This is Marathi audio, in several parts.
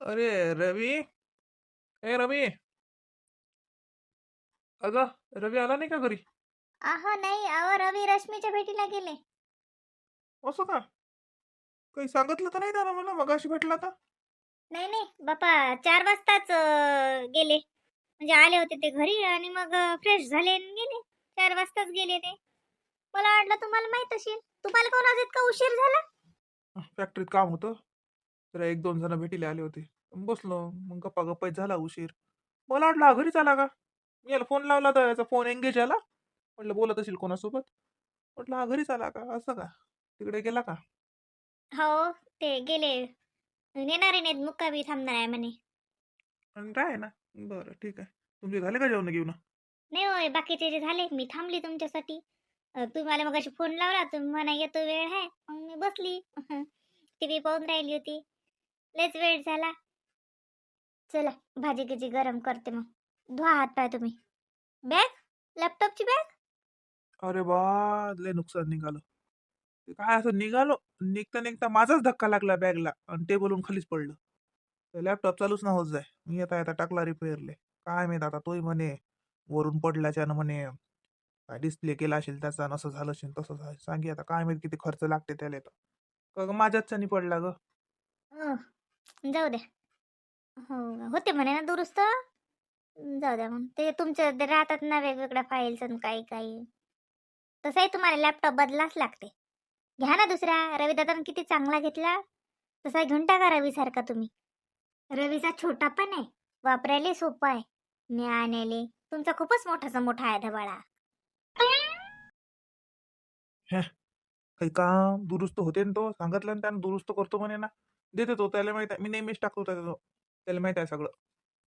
अरे रवी. ए रवी. अगं, रवी आला नाही का घरी? अहो नाही, अहो रवी रश्मीच्या भेटीला गेले. असं का? काही सांगितलं तर नाही त्यानं मला मगाशी भेटला तर. नाही नाही बापा, 4 वाजताच गेले. म्हणजे आले होते ते घरी आणि मग फ्रेश झाले आणि गेले. 4 वाजताच गेले ते. मला वाटलं तुम्हाला माहित असेल. तुम्हाला कोण आज इतका उशीर झाला? फॅक्टरीत काम होतं. तर एक दोन जण भेटीला आले होते. बसलो मग गप्पा गप्पा झाला उशीर. मला वाटलं हा घरीच आला का. मी याला फोन लावला तर याचा फोन एंगेज आला. म्हटलं बोलत असेल कोणासोबत. म्हटलं हा घरीच आला का, असं का? तिकडे गेला का? हो, ते गेले. नेणारे नाहीत, मुक्कामी थांबणार आहे म्हणे. आणि काय ना. बरं ठीक आहे. तुमचे झाले का जेवण घेऊन? नाही होय, बाकीचे जे झाले मी थांबली तुमच्यासाठी. तुम्ही मला मग फोन लावला, तुम्ही म्हणा येतो वेळ आहे, मग मी बसली. टीव्ही पाहून राहिली होती. लयच वेळ झाला. चला, भाजी गिजी गरम करते मग. धुवा हात पाय तुम्ही. बॅग, लॅपटॉपची बॅग. अरे बा, लय नुकसान निघालं. ते काय असं निघालो. निघता निघता माझाच धक्का लागला बॅगला आणि टेबलहून खालीच पडलं. लॅपटॉप चालूच ना होत जाय. मी येता येता टाकला रिपेअरले. काय माहित आता तोही म्हणे वरून पडल्याच्यानं म्हणे काय डिस्प्ले केला असेल त्याचा, नसं झालं असेल तसं झालं. सांगे आता काय माहित किती खर्च लागते त्याला तर. का ग माझ्याच नाही पडला ग. अं, जाऊ द्या. हो, होते म्हणे ना दुरुस्त. जाऊ द्या मग, ते तुमच्या ते राहतात ना वेगवेगळ्या फाईल्स आणि काही काही. तसंही तुम्हाला लॅपटॉप बदलाच लागते. घ्या ना दुसरा. रविदादानं किती चांगला घेतला. तसा घेऊन टाका रवी सारखा तुम्ही. रवीचा छोटा पण आहे, वापरायला सोपा आहे, न्यायला. तुमचा खूपच मोठाचा मोठा आहे धबाळा. हे, काही काम दुरुस्त होते ना तो सांगितलं ना त्यानं दुरुस्त करतो म्हणे ना. देते तो, त्याला माहित आहे. मी नेहमीच टाकतो त्याला माहित आहे सगळं.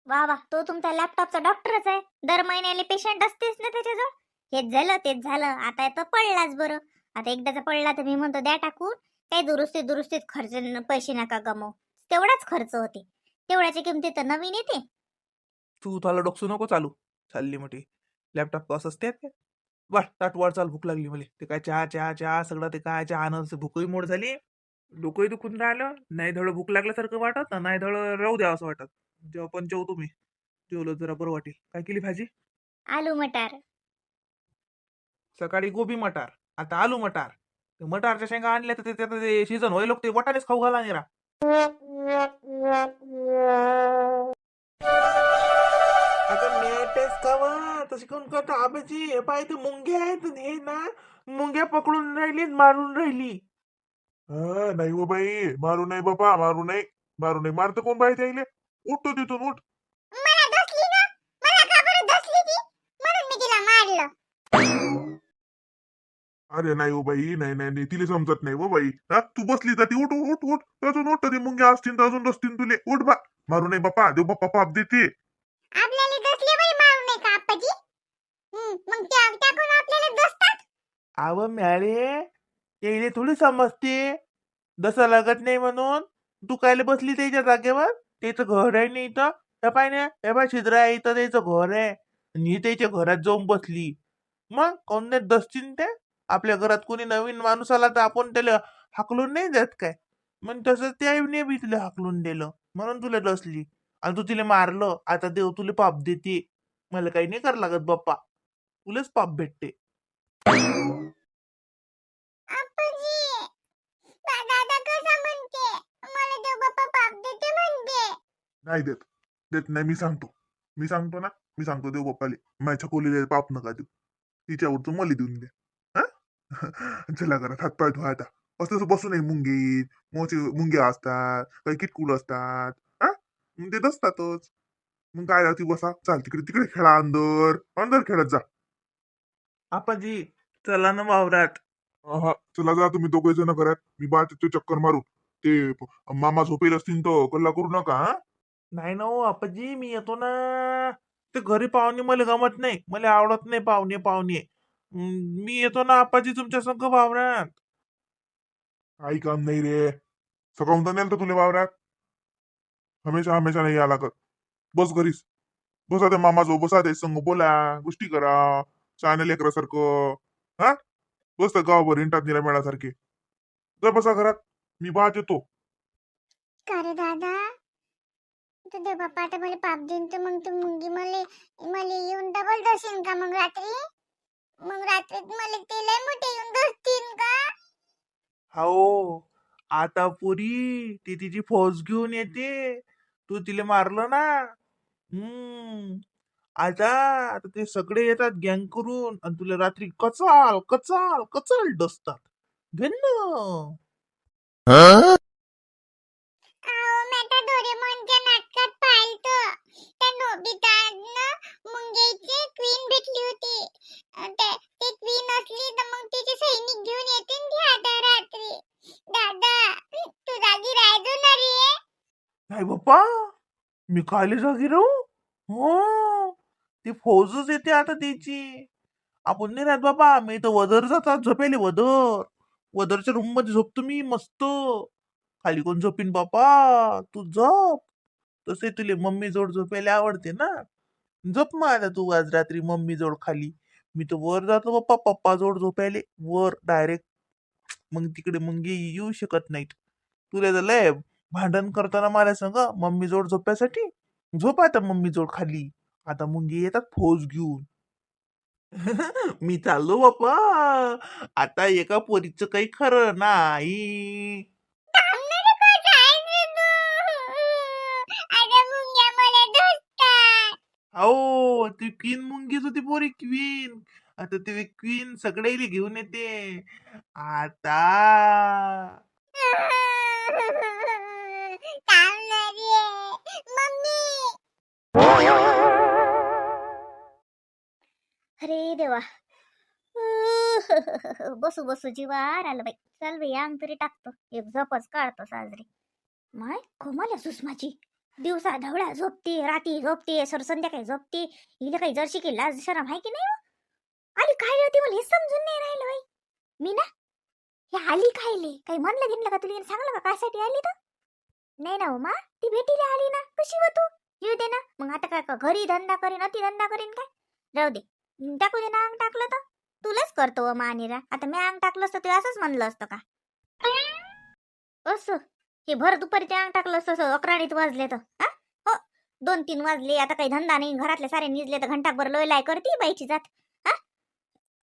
वा वा, तो तुमचा लॅपटॉपचा डॉक्टरच आहे. दर महिन्याला पेशंट असतेच ना त्याच्याजवळ. हेच झालं तेच झालं, आता तर पडलाच बरं. आता एकदाचा पडला तर मी म्हणतो द्या टाकून. काही दुरुस्तीत दुरुस्तीत खर्च पैसे नका गमव. तेवढाच खर्च होते. तेवढ्याच्या किमतीत तर नवीन येते. तू त्याला डोकसू नको चालू. चालली मोठी. लॅपटॉप कसं असते ते. वाट ताट वाढ चाल, भूक लागली मला. ते काय चहा चहा चहा सगळं ते काय चहा भूकही मोड झाली. डोकंही दुखून राहिलं. नाही धड भूक लागल्यासारखं वाटत नाही धड राहू द्या असं वाटत. जेव्हा पण जेवतो मी. जेवलं जरा बरं वाटेल. काय केली भाजी? आलू मटार. सकाळी गोबी मटार. आता आलू मटार. ते मटारच्या शेंगा आणल्या तर त्याच्यात ते सीझन व्हाय लोक ते वाटाणेच खाऊ घाला निरा. अगं नेटेच खावा. तशी कोण करतो आबाजी? हे पाय ते मुंग्या आहेत हे ना. मुंग्या पकडून राहिली मारून राहिली. नाही हो बाई, मारू नाही बाबा, मारू नाही. मारू नाही, मारतं कोण बाई त्याईले? उठतो तिथून, उठ. मला धसली ना. मला का बरं धसली ती? म्हणून मी तिला मारलं. अरे नाही हो बाई, नाही नाही नाही, तिला समजत नाही हो बाई. हा, तू बसली तर ती उठ उठ उठ. अजून उठ, ते मुंग्या असतील तर अजून रसतील तुले. उठ बा. मारू नाही बापा, देव बाप्पा पाप देते. आपल्याला दसले बाई मारू नये का आप्पाजी? मग त्या त्या कोण आपल्याला दसतात? आव म्याळे. यायले थोडी समजते. दसा लागत नाही म्हणून. तू कायले बसली त्याच्या जागेवर? त्याचं घर आहे नाही इथं. त्या पाय ना, त्या पाय छिद्र आहे इथं त्याचं घर आहे. आणि ही त्याच्या घरात जाऊन बसली. मग कोण नाही दसतीन ते. आपल्या घरात कोणी नवीन माणूस आला तर आपण त्याला हाकलून नाही देत काय. मग तसं त्या आईने बी तुला हाकलून दिलं म्हणून तुला डसली. आणि तू तिला मारलं. आता देव तुला पाप देते. मला काही नाही करावं लागत बाप्पा. तुलाच पाप भेटते. आप्पाजी, दादा कसं म्हणते? मला देव बाप्पा पाप देते म्हणते. नाही देत. देत नाही, मी सांगतो. मी सांगतो ना. मी सांगतो देव बाप्पाले. माझ्या कोलीले पाप नका देऊ. तिच्यावरचं मला देऊन द्या. हा. चला घरात हात पाय धुवा आता. असं बसू नये मुंगी. मोचे मुंग्या असतात, काही किटकुल असतात. हा, मग ते दसतातच. मग काय राहते बसा. चाल तिकडे तिकडे खेळा, अंदर अंदर खेळत जा. आपाजी, चला ना वावरात. हा, चला जा तुम्ही दोघे जण घरात. मी बा ते चक्कर मारू. ते मामा झोपेल असतील तर कल्ला करू नका. हा. नाही ना हो आपाजी, मी येतो ना. ते घरी पाहुणे मला गमत नाही. मला आवडत नाही पाहुणे पाहुणे. मी येतो ना आपाजी तुमच्या संग वावरात. काही काम नाही रे. सकाळून तर नेलं तर तुला वावरात. हमेशा हमेशा नाही या लागत. बस घरीच. बसा त्या मामाजवळ, बसा त्या संग बोला, गोष्टी करा. शहाण्या लेकरासारखं. हा, बस तर गावभर इंटात निरा मेळासारखे. जा बसा घरात. मी बात येतो. का रे दादा, तुझे पप्पा आता मला पाप देईन तर मग तू मुंगी मला मला येऊन डबल दर्शन का मग रात्री मला ते लय मोठे येऊन दर्शन का हो आता पुरी ती तिची फौज घेऊन येते. तू तिला मारलं ना. आता आता ते सगळे येतात गँग करून आणि तुला रात्री कचाल कचाल कचाल डसतात. घेन आओ मी आता डोरेमॉनच्या नाटकात पाहिलं त्या नोबितानं मुंगेची क्वीन भेटली होती ते क्वीन असली तर मग तिचे सैनिक घेऊन येते ना आता रात्री दादा तू जागी राहायचो ना रे नाही बाप्पा मी कायले जागी राहू. हो ती फौजच येते आता त्याची. आपण नाही राहत बाबा. मी तर वदर जातात झोपेले. वदरच्या रूम मध्ये झोपतो मी मस्त. खाली कोण झोपीन बापा. तू झोप. तसे तुले मम्मी जोड झोपायला आवडते ना. झोप मग आता तू आज रात्री मम्मी जोड खाली. मी तर वर जातो बाप्पा पप्पा जोड झोपायले वर डायरेक्ट. मग तिकडे मुंगी येऊ शकत नाहीत. तुला तर लय भांडण करताना मला सांग मम्मी जोड झोपायसाठी. झोप आता मम्मी जोड खाली. आता मुंगी येतात फौज घेऊन. मी चाललो बाप्पा. आता एका पोरीचं काही खरं नाही. थांबणार का जायचं तू आता मुंग्या मला ढोसतात हो ती क्वीन मुंगीच होती पोरी क्वीन. आता ती क्वीन सगळ्याला घेऊन येते. आता थांबणार रे मम्मी अरे देवा. बसू बसू जीवार आलं बाई. चल बाई अंग तरी टाकतो. एक झोपच काढतो साजरी. माय कमाल आहे सुषमाची. दिवसा ढवळ्या झोपते, रात्री झोपते, संध्याकाळी झोपते. हिला काही जरशी की लाज शरम आहे की नाही हो? आली काय होती मला हे समजून नाही राहिलं बाई. मी ना हे आली खायले काही म्हणलं घेतलं का तुला सांगलं का कायसाठी आली तर नाही ना हो मा. ती भेटीला आली ना कशी हो तू येऊ दे ना. मग आता काय घरी धंदा करीन अति धंदा करीन काय. राहू दे टाकू दे ना अंग टाकलं तर. तुलाच करतो व मानीरा. आता मी अंग टाकलं असतं ते असंच म्हणलं असतं का. असं हे भर दुपारी ते अंग टाकलं असतं 11 वाजले तर हो 2-3 वाजले. आता काही धंदा नाही घरातले सारे निजले तर घंटाभर लोय लाय करते बाईची जात.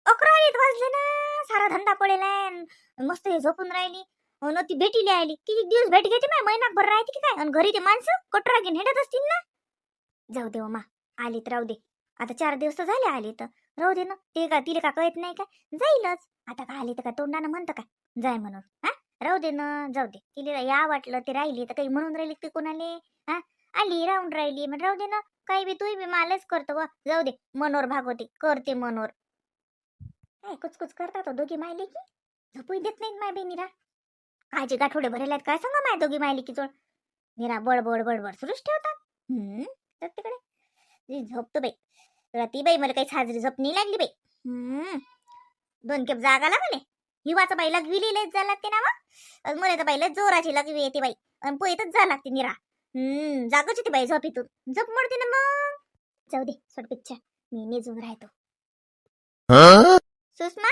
11 वाजले ना. सारा धंदा पडेल आहे मस्त हे झोपून राहिली. न ती भेटीला आली. किती दिवस भेट घेते माय महिनाभर राहते की काय. आणि घरी ते माणसं कटरा घेऊन हिंडत असतील ना. जाऊ दे मा आली तर राहू दे. आता 4 दिवस तर झाले आली तर राहू दे ना. ते का तिला का कळत नाही का जाईलच. आता का आली तर का तोंडानं म्हणतं का जाय म्हणून राहू दे ना. जाऊ दे तिला या वाटलं ते राहिली तर काही म्हणून राहिली ते कोणाले. आली राहून राहिली मग राहू दे ना. काही बी तू बी मालच करतो व जाऊ दे. मनोर भागवते करते मनोर. काय कुचकुच करतात दोघी मायले की झोपूही देत नाहीत माय बी निरा. कायचे गाठोडे भरेले आहेत काय सांगा माय दोघी मायले की जोड. निरा बडबड बडबड सुरूच ठेवतात. तर तिकडे झोपतो बाई. ती बाई मला काही साजरी झोप नाही लागली बाई. 2 खेप जागा लागले. हिवाचं बाई लगवी लिहिलेच जा लागते ना मग. मला तर बाईला जोराची लगवी येते बाई. आणि पोहेतच जा लागते निरा. जागच येते बाई झोपीतून झोप मोडते ना मग. जाऊ दे सोड पिच्छा मी निजून राहतो. सुषमा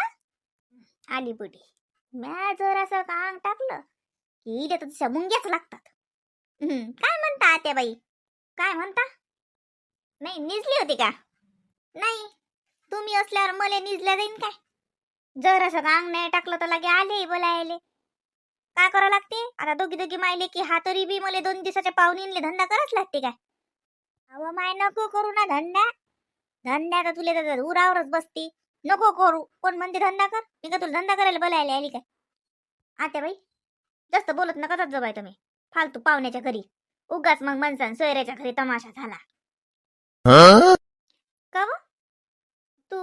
आली बुडी. म्या जर असं अंग टाकलं की इले तर तशा मुंग्याच लागतात. काय म्हणता त्या बाई काय म्हणता. नाही निजली होती का. नाही तुम्ही असल्यावर मला निजल्या जाईन काय. जर असं अंग नाही टाकलं तर लागे आले बोलायले. काय करावं लागते आता दोघी मायले की हा तरी बी मला 2 दिवसाच्या पाहुणीले धंदा कराच लागते काय. अव माय नको करू ना धंदा तर तुला तर उरावरच बसती. नको करू कोण म्हणते धंदा कर. मी का तुला धंदा करायला बोलायला आली काय. आता बाई जास्त बोलत नका जात बाई तुम्ही फालतू पाहुण्याच्या घरी. उगाच मग माणसां सोयऱ्याच्या घरी तमाशा झाला का व? तू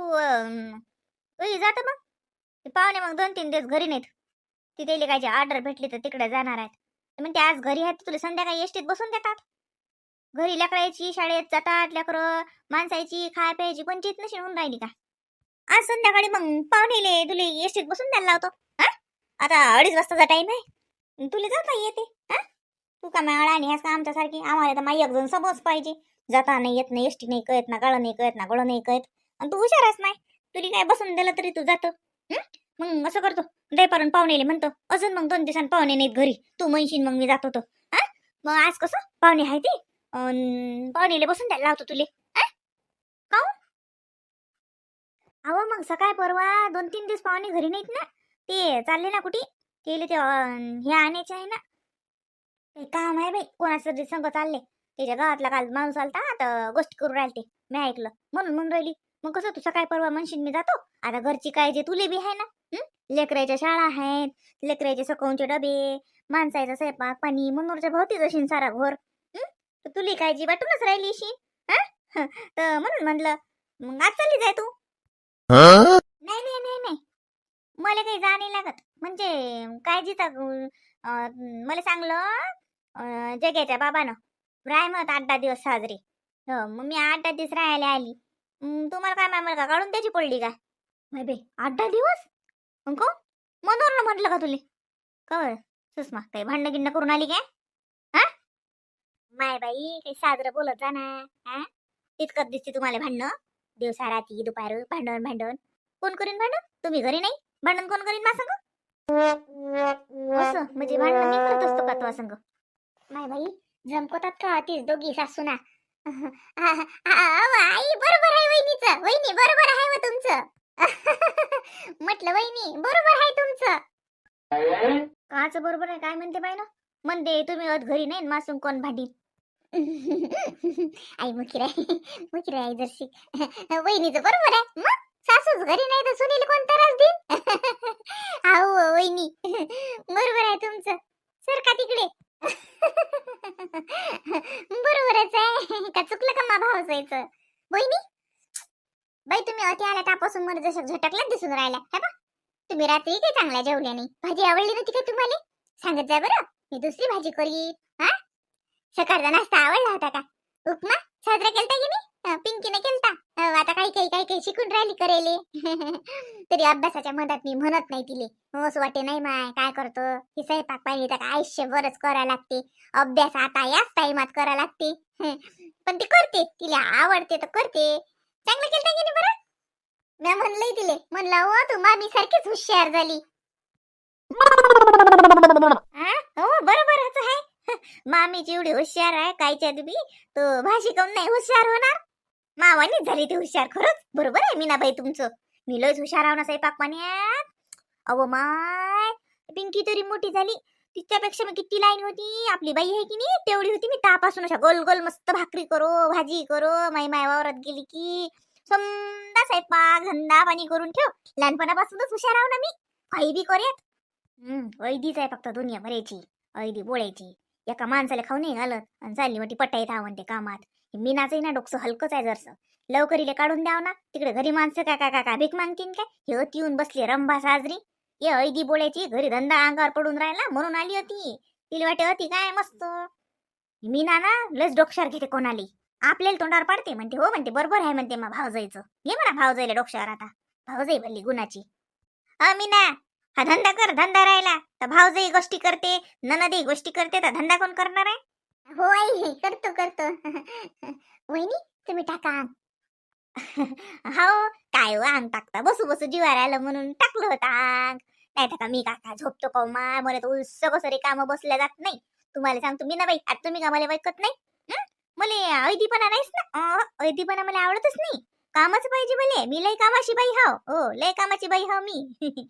जात मग ते पाहुणे मग 2-3 दिवस घरी नाहीत. तिथे काय ऑर्डर भेटली तर तिकडे जाणार आहेत. म्हणते आज घरी आहेत तुला संध्याकाळी एसटीत बसून देतात. घरी लेकरायची शाळेत जातात लेकरं माणसाची खाय प्यायची कोणचीच नशी होऊन राहिली का. आज संध्याकाळी मग पाहुणेले तुला एसटीत बसून द्यायला लावतो. आता 2:30 वाजताचा टाइम आहे तुला जाता येते. तू का माळा आणि ह्यास का आमच्यासारखी. आम्हाला तर माई एकजण समज पाहिजे. जाता नाही येत नाही एसटी नाही कळत ना गाळं नाही कळत ना गोळं नाही कळत. आणि तू हुशारच नाही. तुला काय बसून दिलं तरी तू जातो. मग असं करतो दयपारून पाहुणेले म्हणतो अजून मग 2 दिवसांनी पाहुणे नाहीत घरी तू म्हणशील मग मी जातो तो. मग आज कसं पाहुणे आहे ते पाहुणीले बसून द्यायला लावतो तुले. काहून? अहो मग सकाळ परवा 2-3 दिवस पाहुणे घरी नाहीत ना, ते चालले ना कुठे, ते हे आणायचे आहे ना. ते काम आहे बाई, कोणाचं संग चालले. त्याच्या गावातला काल माणूस आलता, तर गोष्ट करू राहिले ते, मी ऐकलं म्हणून राहिली. मग कसं तू सकाळी परवा म्हणशील मी जातो, आता घरची काळजी तुले बी आहे ना. लेकराच्या शाळा आहेत, लेकराचे सकाळचे डबे, माणसाचा स्वयंपाक पाणी, मनोरच्या भोवतीच असेल सारा घोर. तर तुली काळजी वाटूनच राहिली अशी. तर म्हणून म्हणलं मग आज चालली जाय तू. नाही नाही नाही नाही, मला काही जा नाही लागत. म्हणजे काळजीचा मला सांगलं जग्याच्या बाबानं राय मग 8-10 दिवस साजरे. मग मी 8-10 दिवस राहायला आली. तुम्हाला काय माय का काढून त्याची पडली काय? नाही बे 8-10 दिवस को मनोरला म्हटलं का तुले? कळ सुषमा काही भांडणं गिंड करून आली काय? हा माय बाई काही साजरं बोलत जा ना. हा तितकंच दिसते तुम्हाला भांडणं, दिवसा रात्री दुपार भांडण. कोण करीन भांडण? तुम्ही घरी नाही, भांडण कोण करीन मा संग? असं म्हणजे भांडण मी करत असतो का तुझ्या संग? माय बाई जमकतात का तीच दोघी सासूना? आई बरोबर आहे वहिनीचं, वहिनी बरोबर आहे व तुमचं. म्हटलं वहिनी बरोबर आहे तुमचं. काच बरोबर आहे काय म्हणते बाई ना? म्हणते तुम्ही घरी नाही मासून कोण भांडी. आई मुखी आई जरशी वहिनीचं बरोबर आहे. मग सासूच घरी नाही तर सुनील कोण त्रास देईन? आहो वहिनी बरोबर आहे तुमचं. सर का तिकडे. बरोबरच आहे का चुकलं का मा भाव जायचं? वहिनी बाई तुम्ही अति आल्या तापासून मला जसं झटकल्याच दिसून राहिल्या है बा. तुम्ही रात्री काही चांगल्या जेवल्या नाही. भाजी आवडली नव्हती का तुम्हाला? सांगत जा बरं, मी दुसरी भाजी करीन. हा सकाळचा नाश्ता आवडला होता का? उपमा साजरा केलता की नाही? पिंकीने केलता. आता काही शिकून राहिली करेले. तरी अभ्यासाच्या मधात मी म्हणत नाही तिले. असं वाटे नाही माय काय करतो ही स्वयंपाक पाणी तर आयुष्यभरच करा लागते. अभ्यास आता याच टाइमात करा लागते. पण ती करते, तिला आवडते तर करते. चांगलं केलता की नाही बरं? मी म्हणलंय तिले, म्हणलं हो तू मामी सारखीच हुशार झाली. हो बरोबर आहे. मामीची एवढी हुशार आहे कायच्या तुम्ही तो भाजी कम नाही हुशार होणार. मावानीच झाली ती हुशार. खरंच बरोबर आहे मीनाबाई तुमचं. मी लयच हुशार आहो ना स्वयंपाक पाण्यात. अहो माय पिंकी तरी मोठी झाली, तिच्यापेक्षा मी किती लाईन होती. आपली बाई आहे की नाही तेवढी होती मी. तापासून अशा गोल गोल मस्त भाकरी करो भाजी करो. माई वावरात गेली की समजा स्वयंपाक धंदा पाणी करून ठेव. लहानपणापासूनच हुशार आहो ना मी, काही बी करेत. ऐदीच आहे फक्त दुनिया भरायची, ऐदी बोलायची. एका माणसाला खाऊ नाही घालत आणि चालली मोठी पटाई धाव म्हणते कामात. मीनाचंही ना डोकं हलकंच आहे जरसं. लवकरीले काढून द्याव ना. तिकडे घरी माणसं काय भीक मागतीन काय? हे होती येऊन बसली रंभा साजरी. ये ऐदी बोलायची, घरी धंदा अंगावर पडून राहिला म्हणून आली होती. तिला वाटे होती काय मस्त. मीना ना लस डोक्षार घेते कोणाली. आपल्याला तोंडावर पाडते म्हणते हो म्हणते बरोबर आहे म्हणते मग भावजाईचं. घे म्हणा भावजाईला डोक्षावर. आता भावजाई भरली गुणाची. मीना हा धंदा कर, धंदा राहिला तर भावजाई गोष्टी करते, ननदी गोष्टी करते तर धंदा कोण करणार आहे? हो आई करतो. वहिनी तुम्ही टाका अंग. हो काय हो अंग टाकता, बसू जीवार आलं म्हणून टाकलं होतं अंग. नाही टाका मी काका झोपतो का मा, मला तर सगळे काम बसल्या जात नाही. तुम्हाला सांगतो मी ना बाई, आता तुम्ही का मला ऐकत नाही? मला ऐदीपणा नाहीच ना. ऐदीपणा मला आवडतच नाही. कामच पाहिजे भले. मी लय कामाची बाई हाव. हो लय कामाची बाई हाव मी.